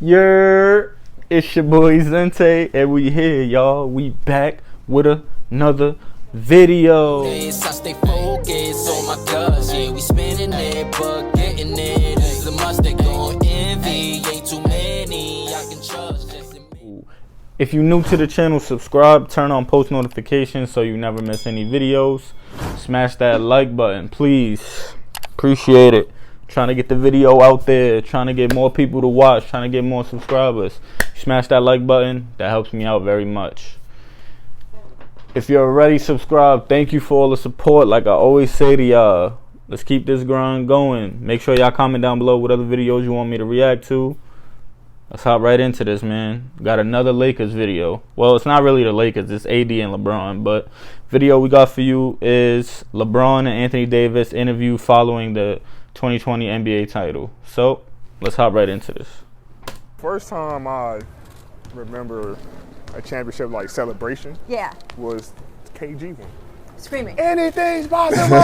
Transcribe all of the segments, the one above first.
It's your boy Zente, and we here, y'all. We back with another video. I stay focused on my guts. Yeah, we spinning it, but getting it is a must. They gon' envy. Ain't too many I can trust. If you're new to the channel, subscribe, turn on post notifications so you never miss any videos. Smash that like button, please. Appreciate it. Trying to get the video out there, trying to get more people to watch, trying to get more subscribers. Smash that like button, that helps me out very much. If you're already subscribed, thank you for all the support. Like I always say to y'all, let's keep this grind going. Make sure y'all comment down below what other videos you want me to react to. Let's hop right into this, man. Got another Lakers video. Well, it's not really the Lakers, it's AD and LeBron, but video we got for you is LeBron and Anthony Davis interview following the 2020 NBA title. So let's hop right into this. First time I remember a championship like celebration was KG one. Screaming. Anything's possible!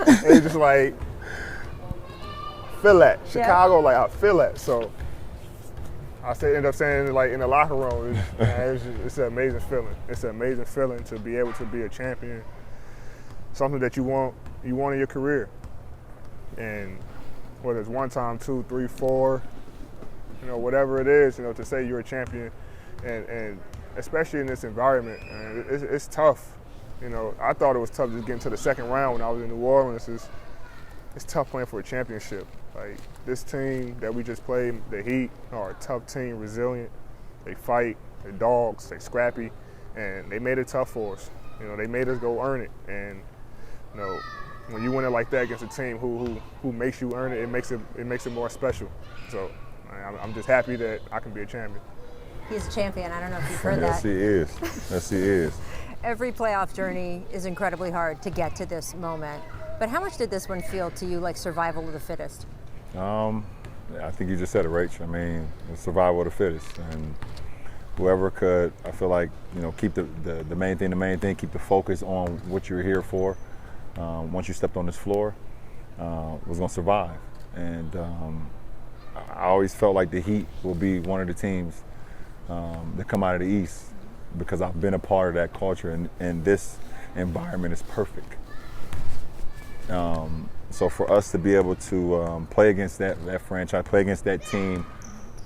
It's just like, feel that. Chicago, like I feel that. So I end up saying it like in the locker room, it's an amazing feeling. It's an amazing feeling to be able to be a champion. Something that you want in your career. And whether it's one time, 2, 3, 4, whatever it is, to say you're a champion, and especially in this environment, it's tough. I thought it was tough just getting to the second round when I was in New Orleans. It's tough playing for a championship. Like this team that we just played, the Heat, are a tough team, resilient. They fight, they're dogs, they're scrappy, and they made it tough for us. They made us go earn it, and when you win it like that against a team who makes you earn it, it makes it more special. So I'm just happy that I can be a champion. He's a champion. I don't know if you've heard that. Yes, he is. Yes, he is. Every playoff journey is incredibly hard to get to this moment. But how much did this one feel to you like survival of the fittest? I think you just said it, Rach. I mean, it's survival of the fittest. And whoever could, I feel like, keep the main thing, keep the focus on what you're here for. Once you stepped on this floor, was going to survive. And I always felt like the Heat will be one of the teams that come out of the East because I've been a part of that culture, and this environment is perfect. So for us to be able to play against that franchise, play against that team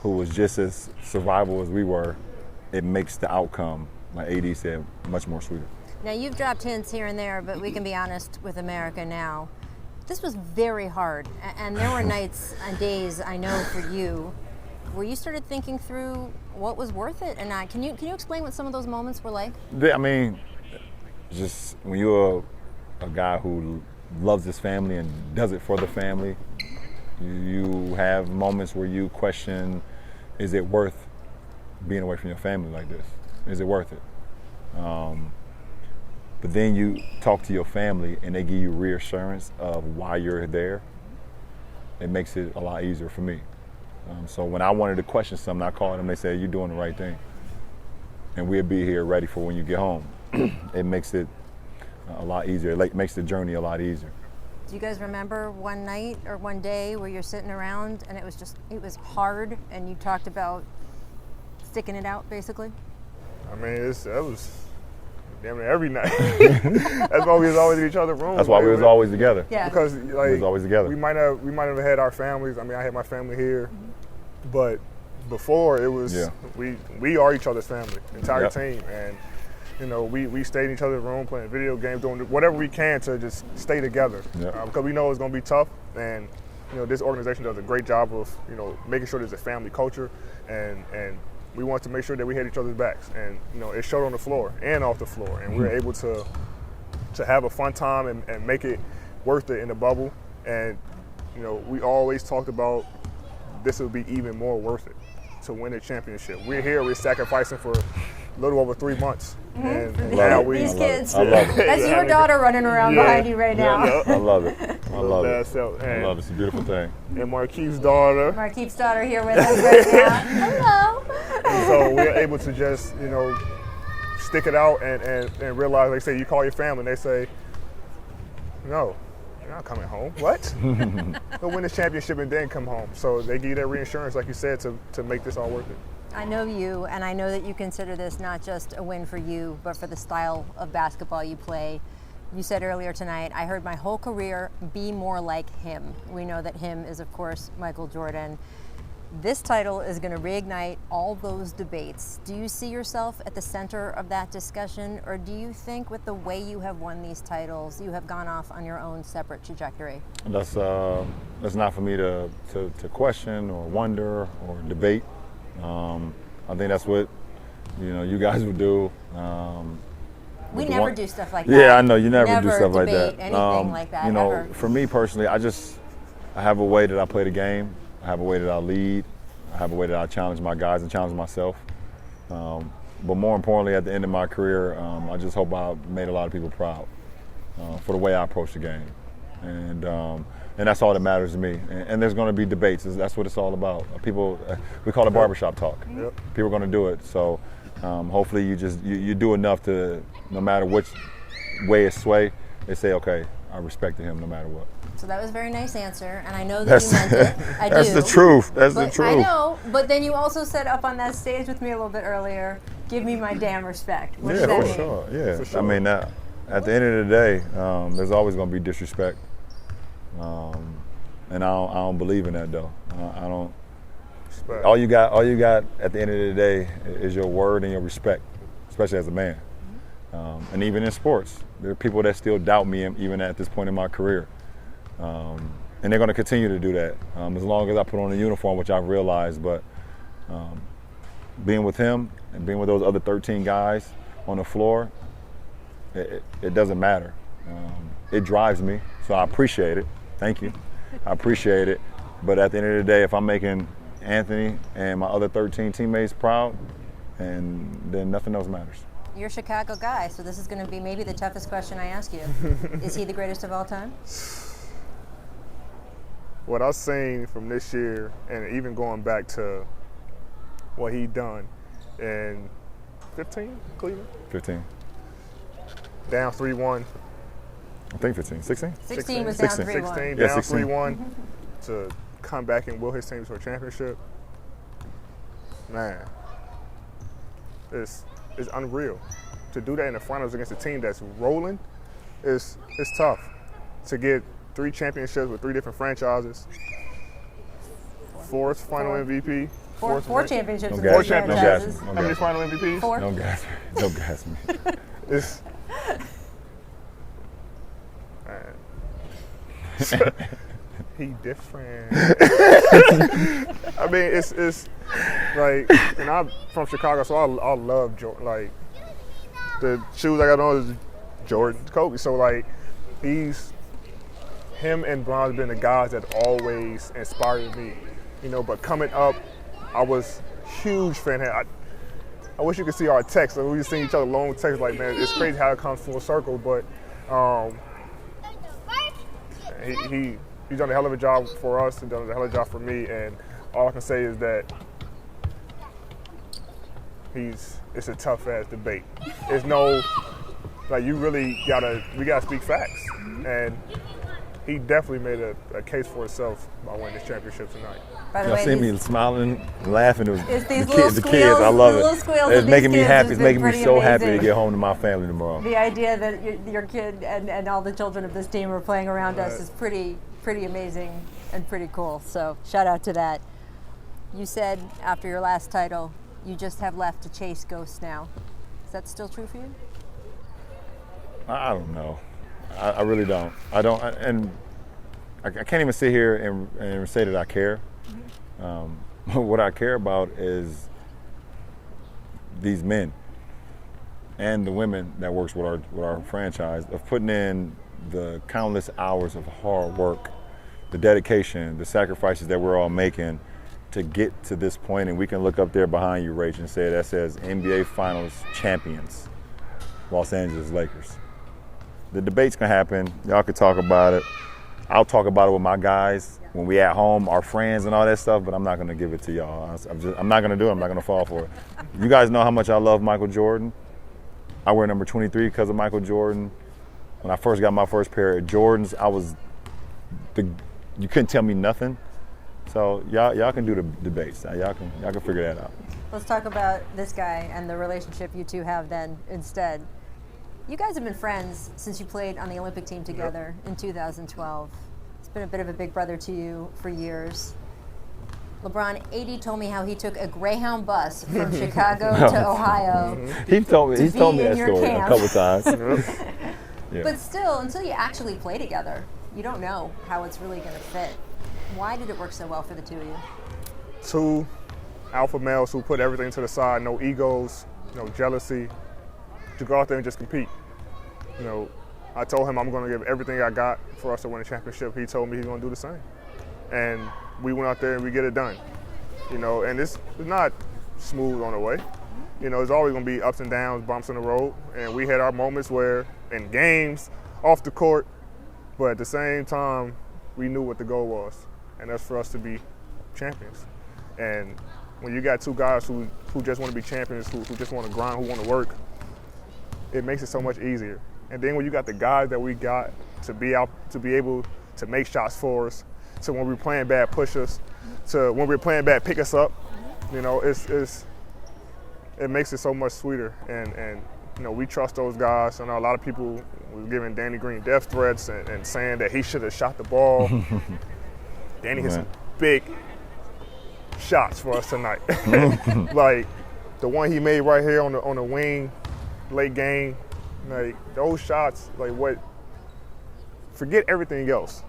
who was just as survival as we were, it makes the outcome, like AD said, much more sweeter. Now, you've dropped hints here and there, but we can be honest with America now. This was very hard, and there were nights and days, I know for you, where you started thinking through what was worth it and not. Can you explain what some of those moments were like? I mean, just when you're a guy who loves his family and does it for the family, you have moments where you question, is it worth being away from your family like this? Is it worth it? But then you talk to your family and they give you reassurance of why you're there. It makes it a lot easier for me. So when I wanted to question something, I called them, they said, you're doing the right thing. And we'll be here ready for when you get home. It makes it a lot easier. It makes the journey a lot easier. Do you guys remember one night or one day where you're sitting around and it was hard and you talked about sticking it out, basically? I mean, that was damn near every night. That's why we was always in each other's rooms. That's why we was always together. Yeah. Because we was always together. We might have had our families. I mean, I had my family here, but before it was we are each other's family, entire team, and we stayed in each other's room playing video games, doing whatever we can to just stay together. Because we know it's going to be tough, and this organization does a great job of making sure there's a family culture, and we want to make sure that we had each other's backs, and it showed on the floor and off the floor, and we were able to have a fun time and make it worth it in the bubble. And we always talked about this would be even more worth it to win a championship. We're here, we're sacrificing for a little over 3 months. And now these kids. I love it. That's your daughter running around behind you right now. I love it. I love it. I love it. It's a beautiful thing. And Marquis's daughter. Marquis's daughter here with us right now. Hello. And so we're able to just, stick it out and realize, like say, you call your family and they say, no, You're not coming home. What? He'll win this championship and then come home. So they give you that reinsurance, like you said, to make this all worth it. I know you, and I know that you consider this not just a win for you, but for the style of basketball you play. You said earlier tonight, I heard my whole career be more like him. We know that him is, of course, Michael Jordan. This title is going to reignite all those debates. Do you see yourself at the center of that discussion, or do you think with the way you have won these titles, you have gone off on your own separate trajectory? That's not for me to question or wonder or debate. I think that's what you guys would do. We never do stuff like that. Yeah, I know you never do stuff like that. Anything like that. Ever. For me personally, I have a way that I play the game. I have a way that I lead. I have a way that I challenge my guys and challenge myself. But more importantly, at the end of my career, I just hope I made a lot of people proud for the way I approach the game. And that's all that matters to me. And there's going to be debates. That's what it's all about. People, we call it barbershop talk. Yep. People are going to do it. So hopefully you do enough to, no matter which way it's sway, they say, okay, I respected him no matter what. So that was a very nice answer, and I know that you meant it. I that's do. The truth. That's the But truth. I know, but then you also said up on that stage with me a little bit earlier, give me my damn respect. What does that mean? Sure. Yeah, For sure. I mean, at the end of the day, there's always going to be disrespect, and I don't believe in that though. I don't. Respect. All you got at the end of the day is your word and your respect, especially as a man. And even in sports, there are people that still doubt me even at this point in my career. And they're going to continue to do that as long as I put on a uniform, which I've realized. But being with him and being with those other 13 guys on the floor, it doesn't matter. It drives me, so I appreciate it. Thank you. I appreciate it. But at the end of the day, if I'm making Anthony and my other 13 teammates proud, and then nothing else matters. You're a Chicago guy, so this is going to be maybe the toughest question I ask you. Is he the greatest of all time? What I've seen from this year, and even going back to what he done in 15, Cleveland? 15. Down 3-1. I think 15. 16? 16 was down 16. 3-1. 16, Yeah, down 16. 3-1 to come back and will his team to a championship. Man, it's unreal. To do that in the finals against a team that's rolling, it's tough. To get 3 championships with 3 different franchises, 4th final MVP. Four championships No in gas. Four three championships. franchises. How many final MVPs? 4. Don't gas me. Don't gas me. It's, man. He different. I mean, it's like, and I'm from Chicago, so I love Jordan. Like, the shoes I got on is Jordan, Kobe. So like, him and Bron have been the guys that always inspired me. But coming up, I was huge fan. I wish you could see our texts. Like, we just seen each other long texts. Like, man, it's crazy how it comes full circle. But he's done a hell of a job for us and done a hell of a job for me. And all I can say is that it's a tough ass debate. There's no, like, we gotta speak facts. And he definitely made a case for himself by winning this championship tonight. By the Y'all way, see me smiling, laughing. It's these the little kids, squeals, I love the it. little squeals It's of making these me kids happy. has It's been making me pretty so happy to amazing. get home to my family tomorrow. The idea that your kid and all the children of this team are playing around us is pretty amazing and pretty cool. So shout out to that. You said after your last title, you just have left to chase ghosts now. Is that still true for you? I don't know. I really don't. I don't, and I can't even sit here and say that I care. What I care about is these men and the women that works with our franchise, of putting in the countless hours of hard work, the dedication, the sacrifices that we're all making to get to this point. And we can look up there behind you, Rach, and say that says NBA Finals champions, Los Angeles Lakers. The debates can happen. Y'all can talk about it. I'll talk about it with my guys when we at home, our friends and all that stuff, but I'm not going to give it to y'all. I'm not going to do it. I'm not going to fall for it. You guys know how much I love Michael Jordan. I wear number 23 because of Michael Jordan. When I first got my first pair of Jordans, I was you couldn't tell me nothing. So y'all can do the debates. Y'all can figure that out. Let's talk about this guy and the relationship you two have then instead. You guys have been friends since you played on the Olympic team together in 2012. It's been a bit of a big brother to you for years. LeBron, AD told me how he took a Greyhound bus from Chicago to Ohio. He told me that story camp. a couple times. Yeah. But still, until you actually play together, you don't know how it's really going to fit. Why did it work so well for the two of you? Two alpha males who put everything to the side, no egos, no jealousy, to go out there and just compete. You know, I told him I'm going to give everything I got for us to win a championship. He told me he's going to do the same. And we went out there and we get it done. You know, and it's not smooth on the way. You know, there's always going to be ups and downs, bumps in the road. And we had our moments where, in games, off the court, but at the same time, we knew what the goal was. And that's for us to be champions. And when you got two guys who just want to be champions, who just want to grind, who want to work, it makes it so much easier. And then when you got the guys that we got to be able to make shots for us, to when we're playing bad, push us, to when we're playing bad, pick us up, you know, it makes it so much sweeter. And you know, we trust those guys. I know a lot of people were giving Danny Green death threats and saying that he should have shot the ball. Danny hit some big shots for us tonight. Like the one he made right here on the wing, late game. Like those shots, like what? Forget everything else.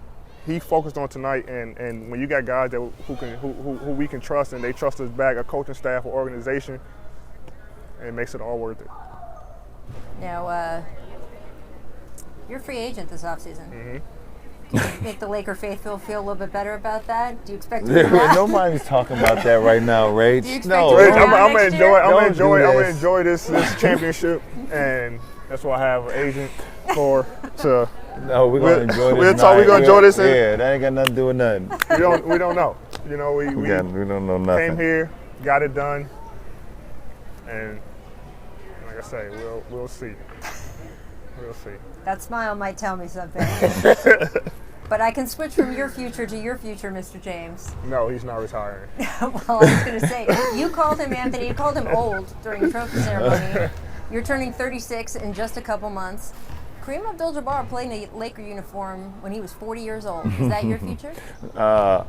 He focused on tonight, and when you got guys that who we can trust and they trust us back, a coaching staff or organization, it makes it all worth it. Now, you're a free agent this offseason. Mm-hmm. Can you make the Laker faithful feel a little bit better about that? Do you expect to do that? Nobody's talking about that right now, Rach. Do you expect No, to do that I'm gonna next year? enjoy this championship, and that's why I have an agent for to. no, we're gonna enjoy this. We're gonna enjoy this. Yeah, that ain't got nothing to do with nothing. We don't know. You know, we don't know nothing. came here, got it done, and like I say, we'll see. We'll see. That smile might tell me something. But I can switch from your future to your future, Mr. James. No, he's not retiring. Well, I was going to say, you called him, Anthony, you called him old during the trophy ceremony. You're turning 36 in just a couple months. Kareem Abdul-Jabbar played in a Laker uniform when he was 40 years old. Is that your future? I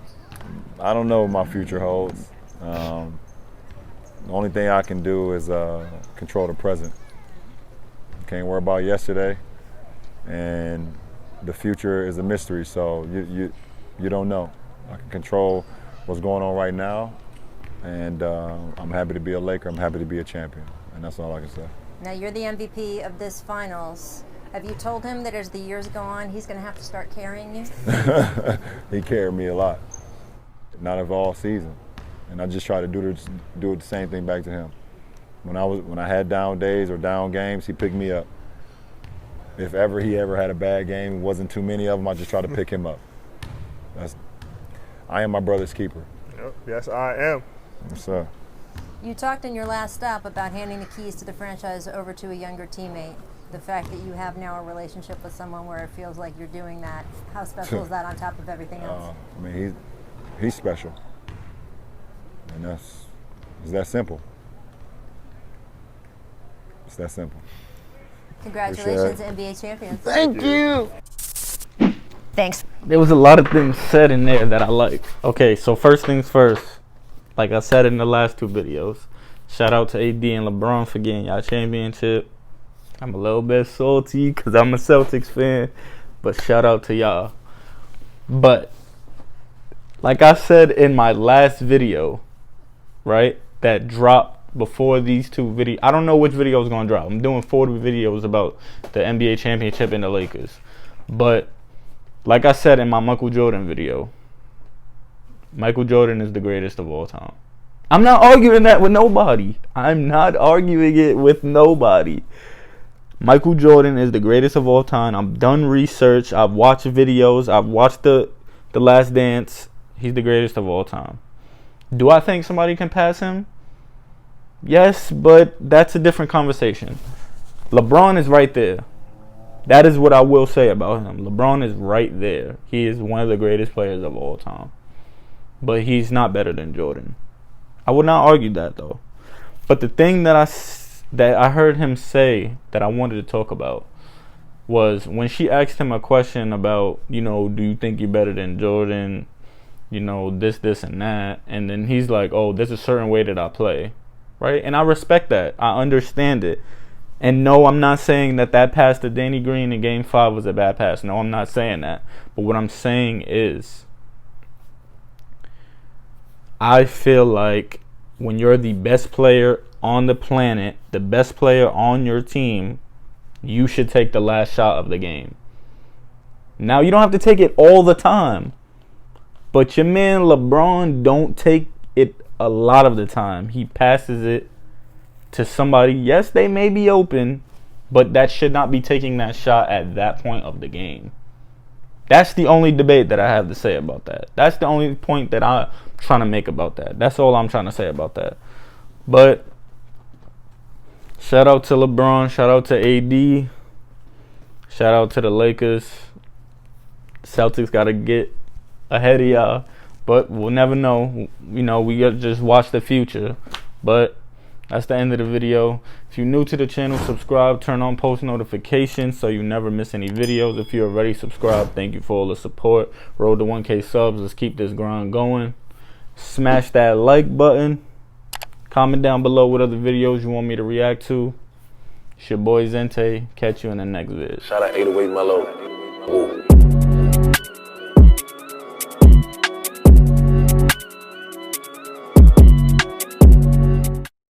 don't know what my future holds. The only thing I can do is control the present. Can't worry about yesterday, and the future is a mystery. So you don't know. I can control what's going on right now, and I'm happy to be a Laker. I'm happy to be a champion, and that's all I can say. Now, you're the MVP of this finals. Have you told him that as the years go on, he's going to have to start carrying you? He carried me a lot, not of all season, and I just try to do the same thing back to him. When I had down days or down games, he picked me up. If he ever had a bad game, it wasn't too many of them, I just try to pick him up. I am my brother's keeper. Yep. Yes, I am. Yes, sir. You talked in your last stop about handing the keys to the franchise over to a younger teammate. The fact that you have now a relationship with someone where it feels like you're doing that, how special is that on top of everything else? I mean, he's special, and it's that simple. It's that simple. Congratulations, NBA champions. Thank you. Thanks. There was a lot of things said in there that I like. Okay, so first things first. Like I said in the last two videos, shout out to AD and LeBron for getting y'all championship. I'm a little bit salty because I'm a Celtics fan, but shout out to y'all. But like I said in my last video, right, that dropped before these two videos. I don't know which video is going to drop. I'm doing 40 videos about the NBA championship and the Lakers. But like I said in my Michael Jordan video, Michael Jordan is the greatest of all time. I'm not arguing that with nobody. I'm not arguing it with nobody. Michael Jordan is the greatest of all time. I've done research. I've watched videos. I've watched the Last Dance. He's the greatest of all time. Do I think somebody can pass him? Yes, but that's a different conversation. LeBron is right there. That is what I will say about him. LeBron is right there. He is one of the greatest players of all time. But he's not better than Jordan. I would not argue that, though. But the thing that I heard him say that I wanted to talk about was when she asked him a question about, you know, do you think you're better than Jordan? You know, this, and that. And then he's like, oh, there's a certain way that I play. Right? And I respect that. I understand it. And no, I'm not saying that pass to Danny Green in Game 5 was a bad pass. No, I'm not saying that. But what I'm saying is, I feel like when you're the best player on the planet, the best player on your team, you should take the last shot of the game. Now, you don't have to take it all the time. But your man LeBron don't take it a lot of the time. He passes it to somebody. Yes, they may be open, but that should not be taking that shot at that point of the game. That's the only debate that I have to say about that. That's the only point that I'm trying to make about that. That's all I'm trying to say about that. But shout out to LeBron. Shout out to AD. Shout out to the Lakers. Celtics got to get ahead of y'all. But we'll never know. You know, we got to just watch the future. But that's the end of the video. If you're new to the channel, subscribe, turn on post notifications so you never miss any videos. If you're already subscribed, thank you for all the support. Road to 1K subs. Let's keep this grind going. Smash that like button. Comment down below what other videos you want me to react to. It's your boy Zente. Catch you in the next vid. Shout out 808 Mellow. Woo.